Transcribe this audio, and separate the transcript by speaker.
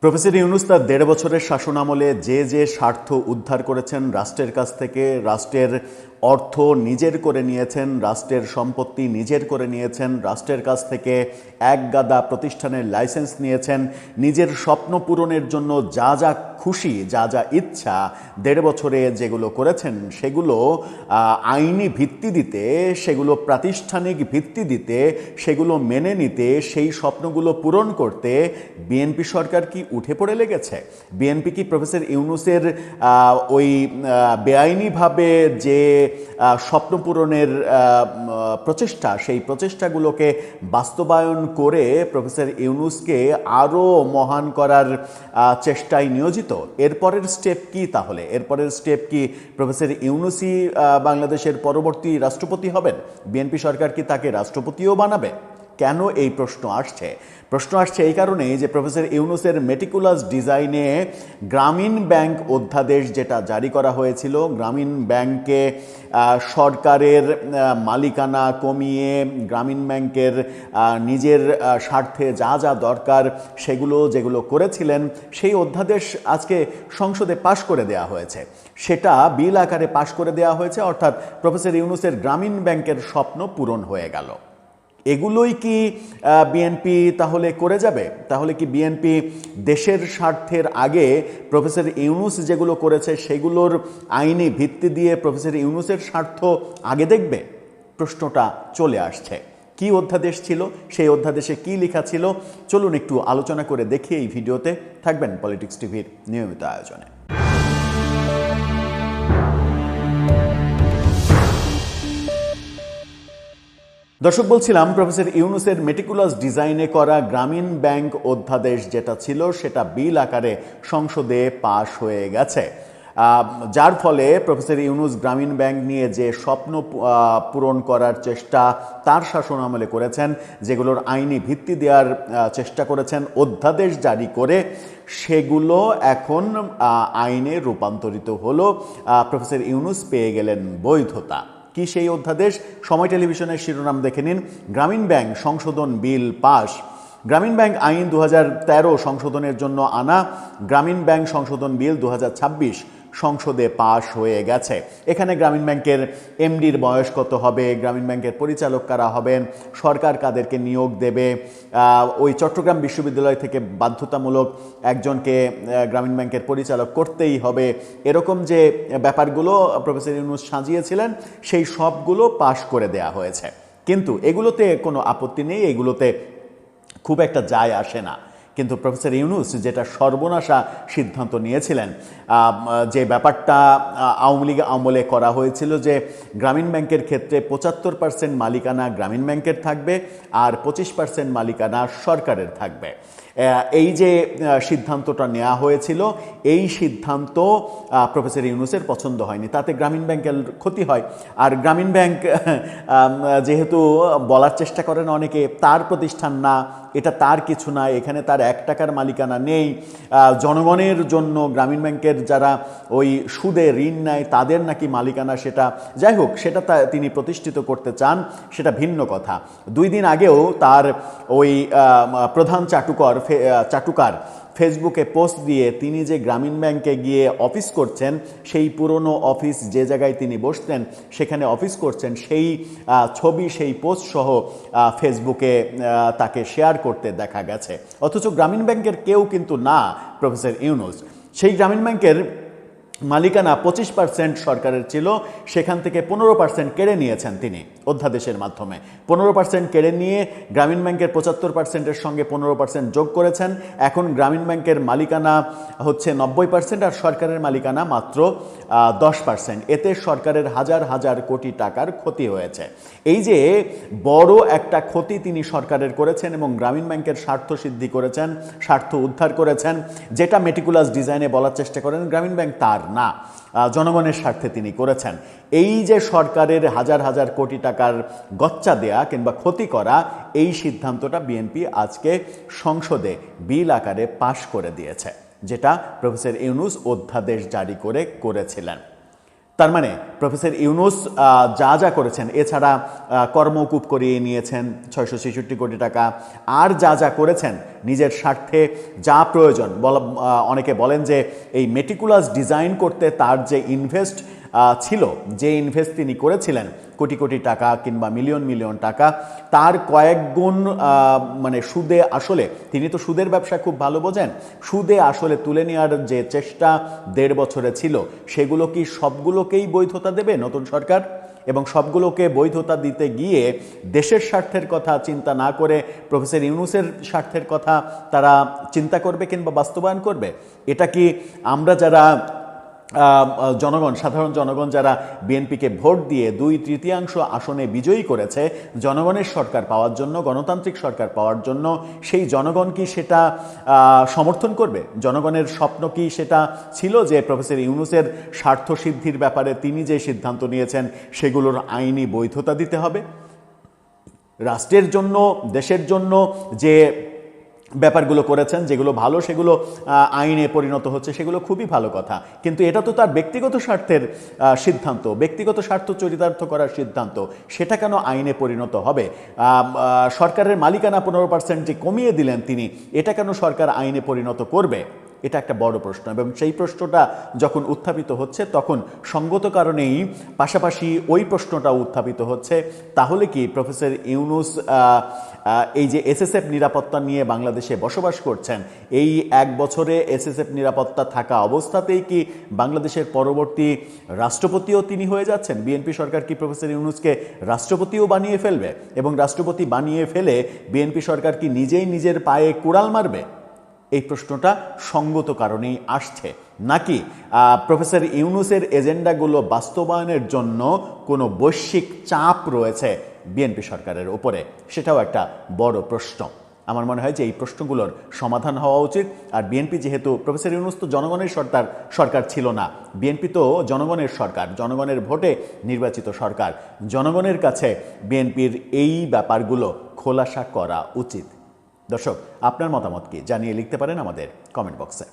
Speaker 1: Professor Yunus তার ১.৫ বছরের শাসনামলে যে স্বার্থ উদ্ধার করেছেন রাষ্ট্রের কাছ থেকে, রাষ্ট্রের অর্থ নিজের করে নিয়েছেন, রাষ্ট্রের সম্পত্তি নিজের করে নিয়েছেন, রাষ্ট্রের কাছ থেকে একগাদা প্রতিষ্ঠানের লাইসেন্স নিয়েছেন, নিজের স্বপ্ন পূরণের জন্য যা যা খুশি, যা যা ইচ্ছা ১.৫ বছরে যেগুলো করেছেন সেগুলো আইনি ভিত্তি দিতে, সেগুলো প্রাতিষ্ঠানিক ভিত্তি দিতে, সেগুলো মেনে নিতে, সেই স্বপ্নগুলো পূরণ করতে বিএনপি সরকার কি উঠে পড়ে লেগেছে? বিএনপি কি প্রফেসর ইউনূসের ওই বেআইনিভাবে যে স্বপ্ন পূরণের প্রচেষ্টা, সেই প্রচেষ্টাগুলোকে বাস্তবায়ন করে প্রফেসর ইউনূসকে আরও মহান করার চেষ্টায় নিয়োজিত? এরপরের স্টেপ কি তাহলে? এরপরের স্টেপ কি প্রফেসর ইউনূসই বাংলাদেশের পরবর্তী রাষ্ট্রপতি হবেন? বিএনপি সরকার কি তাকে রাষ্ট্রপতিও বানাবে? কেন এই প্রশ্ন আসছে? প্রশ্ন আসছে এই কারণেই যে প্রফেসর ইউনূসের মেটিকুলাস ডিজাইনে গ্রামীণ ব্যাংক অধ্যাদেশ যেটা জারি করা হয়েছিল, গ্রামীণ ব্যাংকে সরকারের মালিকানা কমিয়ে গ্রামীণ ব্যাংকের নিজের স্বার্থে যা যা দরকার সেগুলো যেগুলো করেছিলেন, সেই অধ্যাদেশ আজকে সংসদে পাশ করে দেওয়া হয়েছে। সেটা বিল আকারে পাশ করে দেওয়া হয়েছে, অর্থাৎ প্রফেসর ইউনূসের গ্রামীণ ব্যাংকের স্বপ্ন পূরণ হয়ে গেল। এগুলোই কি বিএনপি তাহলে করে যাবে? তাহলে কি বিএনপি দেশের স্বার্থের আগে প্রফেসর ইউনূস যেগুলো করেছে সেগুলোর আইনি ভিত্তি দিয়ে প্রফেসর ইউনূসের স্বার্থ আগে দেখবে? প্রশ্নটা চলে আসছে। কি অধ্যাদেশ ছিল, সেই অধ্যাদেশে কি লেখা ছিল, চলুন একটু আলোচনা করে দেখি এই ভিডিওতে। থাকবেন পলিটিক্স টিভির নিয়মিত আয়োজনে। দর্শক, বলছিলাম প্রফেসর ইউনূসের মেটিকুলাস ডিজাইনে করা গ্রামীণ ব্যাংক অধ্যাদেশ যেটা ছিল সেটা বিল আকারে সংসদে পাশ হয়ে গেছে, যার ফলে প্রফেসর ইউনূস গ্রামীণ ব্যাংক নিয়ে যে স্বপ্ন পূরণ করার চেষ্টা তার শাসনামলে করেছেন, যেগুলোর আইনি ভিত্তি দেওয়ার চেষ্টা করেছেন অধ্যাদেশ জারি করে, সেগুলো এখন আইনে রূপান্তরিত হলো। প্রফেসর ইউনূস পেয়ে গেলেন বৈধতা। কি সেই অধ্যাদেশ? সময় টেলিভিশনের শিরোনাম দেখে নিন, গ্রামীণ ব্যাংক সংশোধন বিল পাশ। গ্রামীণ ব্যাংক আইন 2013 সংশোধনের জন্য আনা গ্রামীণ ব্যাংক সংশোধন বিল 2026 সংসদে পাশ হয়ে গেছে। এখানে গ্রামীণ ব্যাংকের এমডির বয়স কত হবে, গ্রামীণ ব্যাংকের পরিচালক কারা হবেন, সরকার কাদেরকে নিয়োগ দেবে, ওই চট্টগ্রাম বিশ্ববিদ্যালয় থেকে বাধ্যতামূলক একজনকে গ্রামীণ ব্যাংকের পরিচালক করতেই হবে, এরকম যে ব্যাপারগুলো প্রফেসর ইউনূস সাজিয়েছিলেন সেই সবগুলো পাশ করে দেয়া হয়েছে। কিন্তু এগুলোতে কোনো আপত্তি নেই, এগুলোতে খুব একটা যায় আসে না। কিন্তু প্রফেসর ইউনূস যেটা সর্বনাশা সিদ্ধান্ত নিয়েছিলেন, যে ব্যাপারটা আওয়ামী লীগ আমলে করা হয়েছিল, যে গ্রামীণ ব্যাংকের ক্ষেত্রে 75% মালিকানা গ্রামীণ ব্যাংকের থাকবে আর 25% মালিকানা সরকারের থাকবে। এই যে সিদ্ধান্তটা নেওয়া হয়েছিল, এই সিদ্ধান্ত প্রফেসর ইউনূসের পছন্দ হয়নি। তাতে গ্রামীণ ব্যাংকের ক্ষতি হয়। আর গ্রামীণ ব্যাংক যেহেতু বলার চেষ্টা করেন অনেকে, তার প্রতিষ্ঠান না, এটা তার কিছু না, এখানে তার 1 টাকার মালিকানা নেই, জনগণের জন্য গ্রামীণ ব্যাংকের যারা ওই সুদে ঋণ নেয় তাদের নাকি মালিকানা সেটা। যাই হোক, সেটা তিনি প্রতিষ্ঠিত করতে চান, সেটা ভিন্ন কথা। 2 দিন আগেও তার ওই প্রধান চাটুকার ফেসবুকে পোস্ট দিয়ে তিনি যে গ্রামীণ ব্যাংকে গিয়ে অফিস করছেন, সেই পুরনো অফিস যে জায়গায় তিনি বসতেন সেখানে অফিস করছেন, সেই ছবি, সেই পোস্ট সহ ফেসবুকে তাকে শেয়ার করতে দেখা গেছে। অথচ গ্রামীণ ব্যাংকের কেউ কিন্তু না প্রফেসর ইউনূস। সেই গ্রামীণ ব্যাংকের মালিকানা 25% সরকারের ছিল, সেখান থেকে 15% কেড়ে নিয়েছেন তিনি অধ্যাদেশের মাধ্যমে। 15% কেড়ে নিয়ে গ্রামীণ ব্যাংকের 75%-এর সঙ্গে 15% যোগ করেছেন। এখন গ্রামীণ ব্যাংকের মালিকানা হচ্ছে 90% আর সরকারের মালিকানা মাত্র 10%। এতে সরকারের হাজার হাজার কোটি টাকার ক্ষতি হয়েছে। এই যে বড় একটা ক্ষতি তিনি সরকারের করেছেন এবং গ্রামীণ ব্যাংকের স্বার্থ সিদ্ধি করেছেন, স্বার্থ উদ্ধার করেছেন, যেটা মেটিকুলাস ডিজাইনে বলার চেষ্টা করেন গ্রামীণ ব্যাংক তার না, জনগণের স্বার্থে তিনি করেছেন। এই যে সরকারের হাজার হাজার কোটি টাকার গচ্চা দেয়া কিংবা ক্ষতি করা, এই সিদ্ধান্তটা বিএনপি আজকে সংসদে বিল আকারে পাশ করে দিয়েছে, যেটা প্রফেসর ইউনূস অধ্যাদেশ জারি করে করেছিলেন। তার মানে প্রফেসর ইউনূস যা যা করেছেন, এছাড়া কর্মকূপ করিয়ে নিয়েছেন 666 কোটি টাকা, আর যা যা করেছেন নিজের স্বার্থে যা প্রয়োজন, অনেকে বলেন যে এই মেটিকুলাস ডিজাইন করতে তার যে ইনভেস্ট ছিল, যে ইনভেস্ট তিনি করেছিলেন কোটি কোটি টাকা কিংবা মিলিয়ন মিলিয়ন টাকা, তার কয়েক গুণ মানে সুদে আসলে, তিনি তো সুদের ব্যবসা খুব ভালো বোঝেন, সুদে আসলে তুলে নেওয়ার যে চেষ্টা 1.5 বছরে ছিল, সেগুলো কি সবগুলোকেই বৈধতা দেবে নতুন সরকার? এবং সবগুলোকে বৈধতা দিতে গিয়ে দেশের স্বার্থের কথা চিন্তা না করে প্রফেসর ইউনূসের স্বার্থের কথা তারা চিন্তা করবে কিংবা বাস্তবায়ন করবে? এটা কি আমরা যারা জনগণ, সাধারণ জনগণ যারা বিএনপিকে ভোট দিয়ে 2/3 আসনে বিজয়ী করেছে জনগণের সরকার পাওয়ার জন্য, গণতান্ত্রিক সরকার পাওয়ার জন্য, সেই জনগণ কি সেটা সমর্থন করবে? জনগণের স্বপ্ন কি সেটা ছিল যে প্রফেসর ইউনূসের স্বার্থ সিদ্ধির ব্যাপারে তিনি যে সিদ্ধান্ত নিয়েছেন সেগুলোর আইনি বৈধতা দিতে হবে? রাষ্ট্রের জন্য, দেশের জন্য যে ব্যাপারগুলো করেছেন, যেগুলো ভালো, সেগুলো আইনে পরিণত হচ্ছে, সেগুলো খুবই ভালো কথা, কিন্তু এটা তো তার ব্যক্তিগত স্বার্থের সিদ্ধান্ত, ব্যক্তিগত স্বার্থ চরিতার্থ করার সিদ্ধান্ত, সেটা কেন আইনে পরিণত হবে? সরকারের মালিকানা 15% যে কমিয়ে দিলেন তিনি, এটা কেন সরকার আইনে পরিণত করবে? এটা একটা বড় প্রশ্ন, এবং সেই প্রশ্নটা যখন উত্থাপিত হচ্ছে তখন সঙ্গত কারণেই পাশাপাশি ওই প্রশ্নটা উত্থাপিত হচ্ছে, তাহলে কি প্রফেসর ইউনূস এই যে এসএসএফ নিরাপত্তা নিয়ে বাংলাদেশে বসবাস করছেন, এই 1 বছরে এসএসএফ নিরাপত্তা থাকা অবস্থাতেই কি বাংলাদেশের পরবর্তী রাষ্ট্রপতিও তিনি হয়ে যাচ্ছেন? বিএনপি সরকার কি প্রফেসর ইউনূসকে রাষ্ট্রপতিও বানিয়ে ফেলবে? এবং রাষ্ট্রপতি বানিয়ে ফেলে বিএনপি সরকার কি নিজেই নিজের পায়ে কুড়াল মারবে? এই প্রশ্নটা সঙ্গত কারণেই আসছে, নাকি প্রফেসর ইউনূসের এজেন্ডাগুলো বাস্তবায়নের জন্য কোনো বৈশ্বিক চাপ রয়েছে বিএনপি সরকারের উপরে? সেটাও একটা বড় প্রশ্ন। আমার মনে হয় যে এই প্রশ্নগুলোর সমাধান হওয়া উচিত। আর বিএনপি, যেহেতু প্রফেসর ইউনূস তো জনগণের সরকার ছিল না, বিএনপি তো জনগণের সরকার, জনগণের ভোটে নির্বাচিত সরকার, জনগণের কাছে বিএনপির এই ব্যাপারগুলো খোলাসা করা উচিত। দর্শক, আপনার মতামত কি জানিয়ে লিখতে পারেন আমাদের কমেন্ট বক্সে।